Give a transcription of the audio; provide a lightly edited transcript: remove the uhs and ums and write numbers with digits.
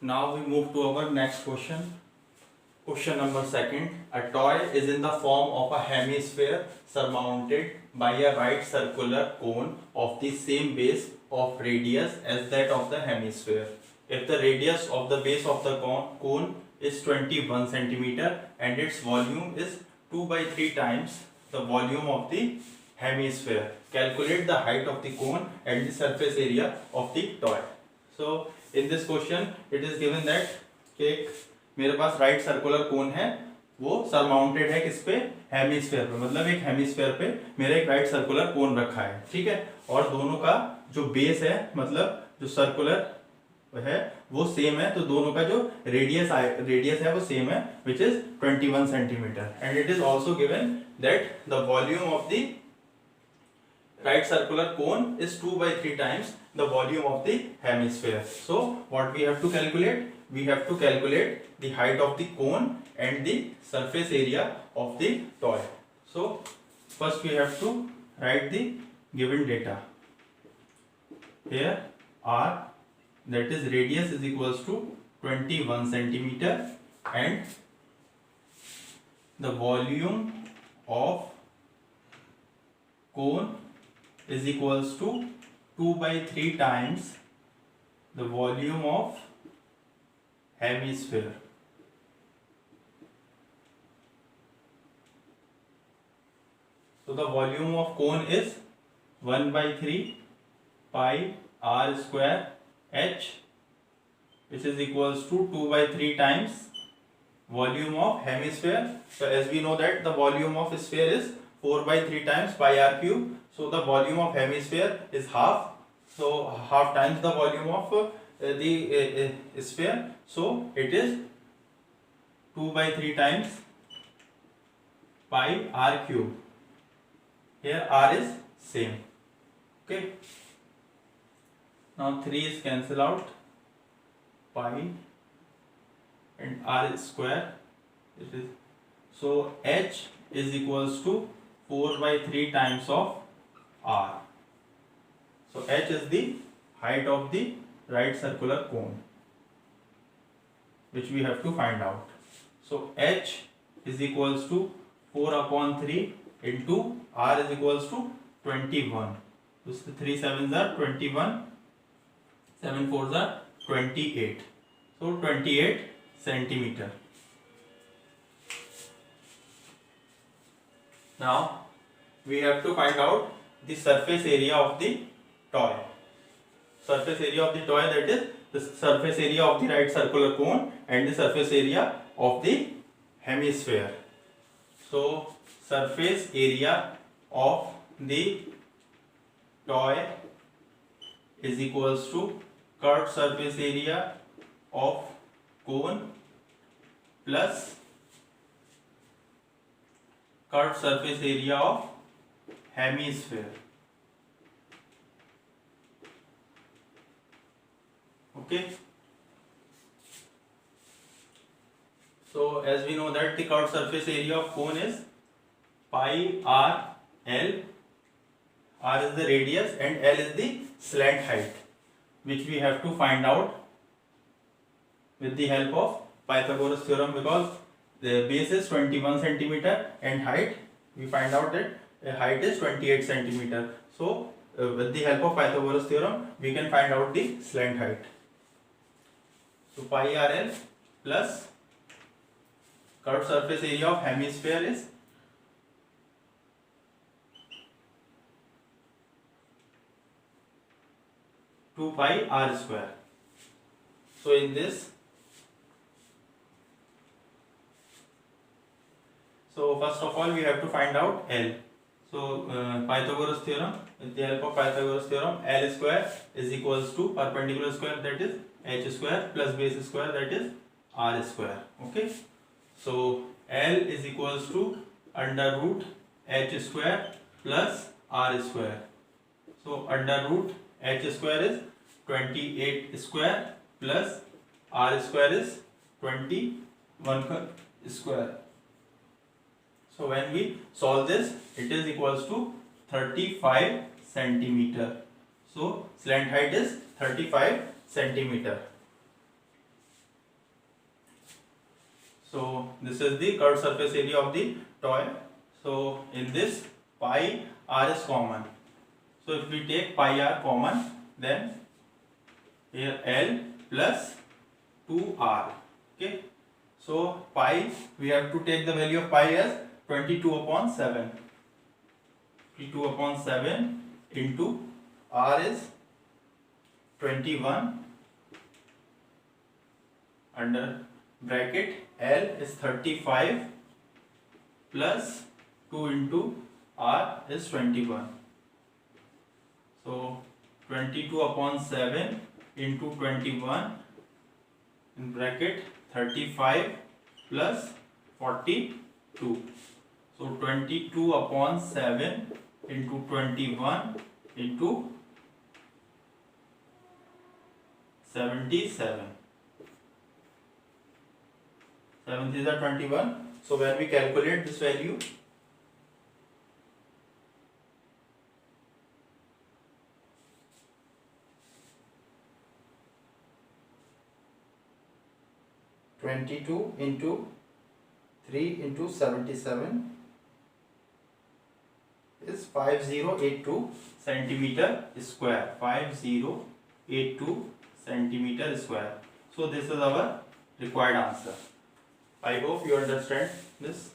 Now we move to our next question. Question number second. A toy is in the form of a hemisphere surmounted by a right circular cone of the same base of radius as that of the hemisphere. If the radius of the base of the cone is 21 centimeter and its volume is 2 by 3 times the volume of the hemisphere, calculate the height of the cone and the surface area of the toy. So in this question it is given that एक मेरे पास right circular cone है, वो surmounted है किस पे, hemisphere पे, मतलब एक हेमिस्फेयर पे मेरा एक राइट सर्कुलर कोन रखा है, ठीक है। और दोनों का जो बेस है, मतलब जो सर्कुलर है वो सेम है, तो दोनों का जो रेडियस है वो सेम है, which is 21 centimetre. And it is also given that the volume of the right circular cone is 2 by 3 times the volume of the hemisphere. So what we have to calculate? We have to calculate the height of the cone and the surface area of the toy. So first we have to write the given data. Here r, that is radius, is equals to 21 centimeter and the volume of cone is equals to 2 by 3 times the volume of hemisphere. So the volume of cone is 1 by 3 pi r square h, which is equals to 2 by 3 times volume of hemisphere. So as we know that the volume of sphere is 4 by 3 times pi r cube. So the volume of hemisphere is half. So half times the volume of the sphere. So it is 2 by 3 times pi r cube. Here r is same. Okay. Now 3 is cancel out. Pi and r square. It is, so h is equals to 4 by 3 times of r. So h is the height of the right circular cone, which we have to find out. So h is equals to 4 upon 3 into r is equals to 21. So 3 sevens are 21, 7 fours are 28. So 28 centimeter. Now we have to find out the surface area of the toy. Surface area of the toy, that is the surface area of the right circular cone and the surface area of the hemisphere. So surface area of the toy is equals to curved surface area of cone plus curved surface area of hemisphere. Okay. So as we know that the curved surface area of cone is pi r l. R is the radius and l is the slant height, which we have to find out with the help of Pythagoras theorem, because the base is 21 centimeter and height we find out that height is 28 centimeter. So with the help of Pythagoras theorem we can find out the slant height. So pi r l plus curved surface area of hemisphere is 2 pi r square. So in this, so first of all we have to find out L. So Pythagoras theorem, with the help of Pythagoras theorem, L square is equals to perpendicular square, that is h square, plus base square, that is r square. Okay. So L is equals to under root h square plus r square. So under root h square is 28 square plus r square is 21 square. So when we solve this, it is equals to 35 centimeter. So slant height is 35 centimeter. So this is the curved surface area of the toy. So in this pi r is common. So if we take pi r common, then here L plus 2r. Okay. So pi, we have to take the value of pi as 22 upon 7. 22 upon 7 into r is 21 under bracket L is 35 plus 2 into r is 21. So 22 upon 7 into 21 in bracket 35 plus 42. So 22 upon 7 into 21 into 77. 7 is 21. So when we calculate this value, into 3 into 77 is 5082 centimeter square. 5082 centimeter square. So this is our required answer. I hope you understand this.